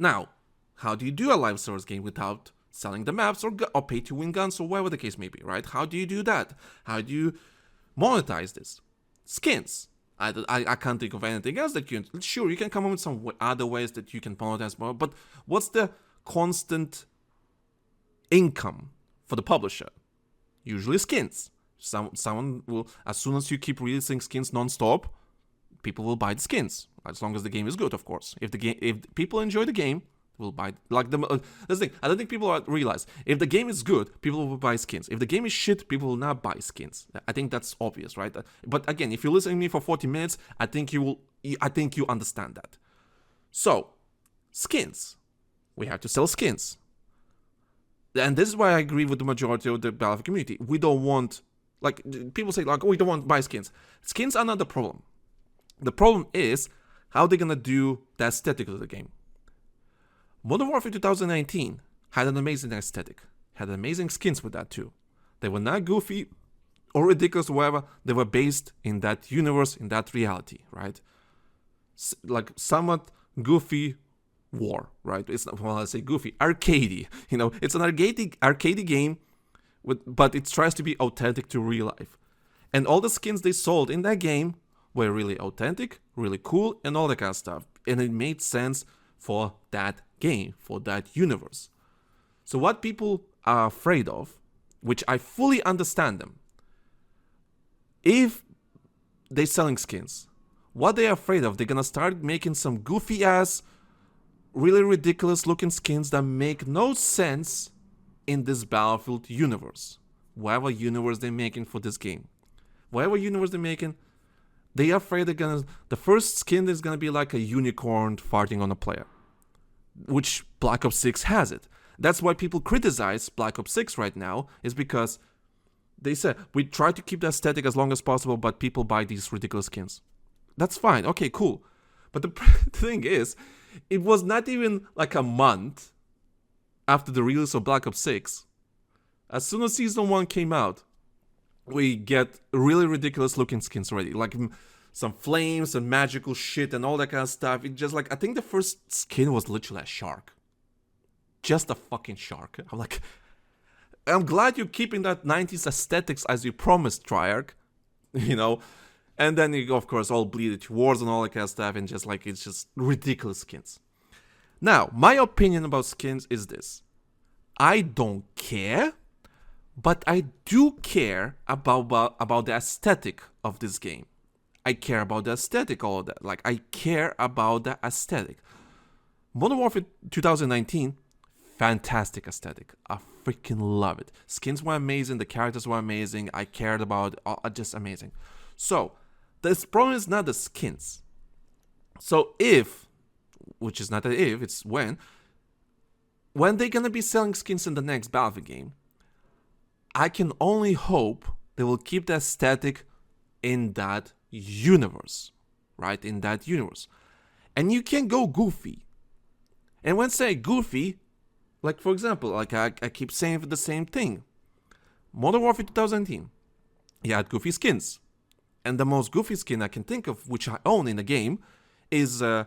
Now, how do you do a live service game without selling the maps or pay to win guns or whatever the case may be, right? How do you do that? How do you monetize this? Skins. I can't think of anything else that you can. Sure, you can come up with some other ways that you can monetize more, but what's the constant income for the publisher? Usually skins. Someone will, as soon as you keep releasing skins non-stop, people will buy the skins, as long as the game is good, of course. If people enjoy the game, will buy, like, that's the thing. I don't think people realize, if the game is good, people will buy skins. If the game is shit, people will not buy skins. I think that's obvious, right? But again, if you're listening to me for 40 minutes, I think you understand that. So, skins. We have to sell skins. And this is why I agree with the majority of the Battlefield community. We don't want, like, people say, like, oh, we don't want to buy skins. Skins are not the problem. The problem is how they're gonna do the aesthetic of the game. Modern Warfare 2019 had an amazing aesthetic, had amazing skins with that too. They were not goofy or ridiculous or whatever, they were based in that universe, in that reality, right? Like somewhat goofy war, right? It's not, well, I say goofy, arcadey, it's an arcadey game, but it tries to be authentic to real life. And all the skins they sold in that game were really authentic, really cool, and all that kind of stuff. And it made sense for that game, for that universe. So what people are afraid of, which I fully understand them, if they're selling skins, what they're afraid of, they're gonna start making some goofy ass, really ridiculous looking skins that make no sense in this Battlefield universe. Whatever universe they're making for this game. Whatever universe they're making, they are afraid the first skin is gonna be like a unicorn farting on a player, which Black Ops 6 has it. That's why people criticize Black Ops 6 right now, is because they say, we try to keep the aesthetic as long as possible, but people buy these ridiculous skins. That's fine, okay, cool. But the thing is, it was not even like a month after the release of Black Ops 6. As soon as Season 1 came out, we get really ridiculous looking skins already, like some flames and magical shit and all that kind of stuff. It just like, I think the first skin was literally a shark, just a fucking shark. I'm like, I'm glad you're keeping that 90s aesthetics as you promised, Treyarch, and then you of course all bleed it to wars and all that kind of stuff, and just like, it's just ridiculous skins. Now, my opinion about skins is this: I don't care, but I do care about the aesthetic of this game. I care about the aesthetic, all of that. Like, I care about the aesthetic. Modern Warfare 2019, fantastic aesthetic. I freaking love it. Skins were amazing, the characters were amazing, I cared about it, just amazing. So, this problem is not the skins. So which is not an if, it's when they're gonna be selling skins in the next Battlefield game, I can only hope they will keep the aesthetic in that universe, right? In that universe. And you can go goofy. And when I say goofy, like for example, like I keep saying the same thing. Modern Warfare 2019, you had goofy skins. And the most goofy skin I can think of, which I own in the game, is a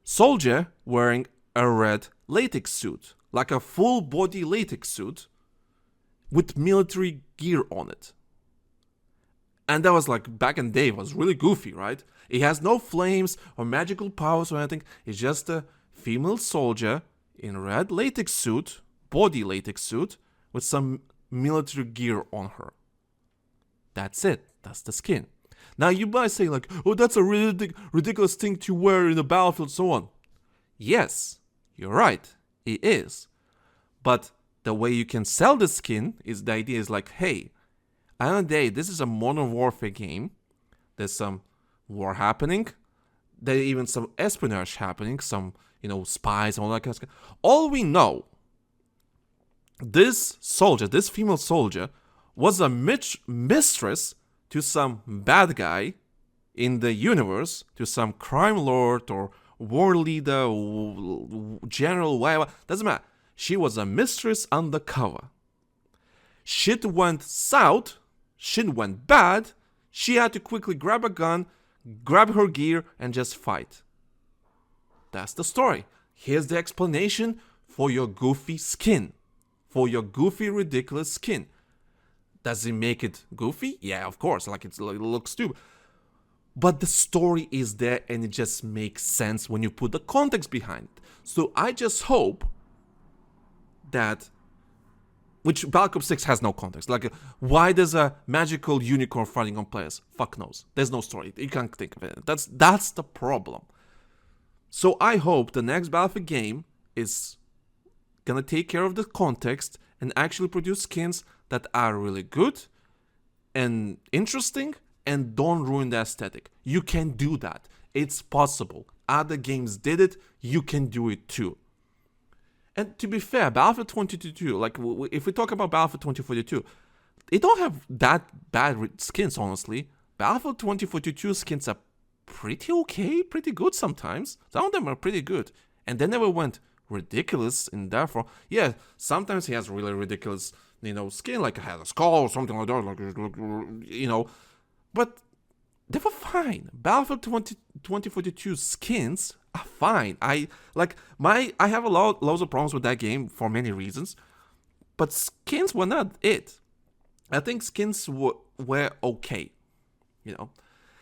soldier wearing a red latex suit. Like a full body latex suit with military gear on it. And that was like, back in the day, it was really goofy, right? It has no flames or magical powers or anything. It's just a female soldier in a red latex suit, body latex suit, with some military gear on her. That's it. That's the skin. Now you might say like, oh, that's a ridiculous thing to wear in the Battlefield, so on. Yes, you're right. It is. But the way you can sell the skin is, the idea is like, hey, at the end of the day, this is a Modern Warfare game. There's some war happening. There's even some espionage happening, some, spies and all that kind of stuff. All we know, this soldier, this female soldier, was a mistress to some bad guy in the universe, to some crime lord or war leader, or general, whatever. Doesn't matter. She was a mistress undercover. Shit went south. Shit went bad. She had to quickly grab a gun, grab her gear, and just fight. That's the story. Here's the explanation for your goofy skin. For your goofy, ridiculous skin. Does it make it goofy? Yeah, of course. Like, it looks stupid. But the story is there, and it just makes sense when you put the context behind it. So I just hope that... Which Black Ops 6 has no context. Like, why there's a magical unicorn fighting on players? Fuck knows. There's no story. You can't think of it. That's the problem. So I hope the next Battlefield game is gonna take care of the context and actually produce skins that are really good and interesting and don't ruin the aesthetic. You can do that. It's possible. Other games did it. You can do it too. And to be fair, Battlefield 2042, like, if we talk about Battlefield 2042, they don't have that bad skins, honestly. Battlefield 2042 skins are pretty okay, pretty good sometimes. Some of them are pretty good. And they never went ridiculous, and therefore, yeah, sometimes he has really ridiculous, skin, like has a skull or something like that, like, but they were fine. Battlefield 2042 skins are fine. I have loads of problems with that game for many reasons, but skins were not it. I think skins were okay,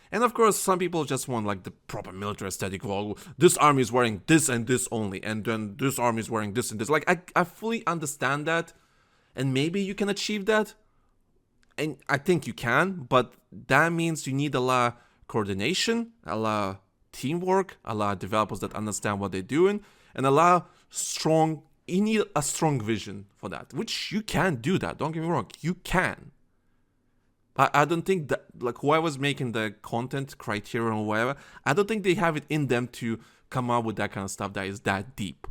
And of course, some people just want like the proper military aesthetic. Well, this army is wearing this and this only, and then this army is wearing this and this. Like, I fully understand that, and maybe you can achieve that, and I think you can, but that means you need a lot of coordination, a lot of teamwork, a lot of developers that understand what they're doing, and you need a strong vision for that, which you can do that. Don't get me wrong, you can. I don't think that, like, whoever's making the content criteria or whatever, I don't think they have it in them to come up with that kind of stuff that is that deep.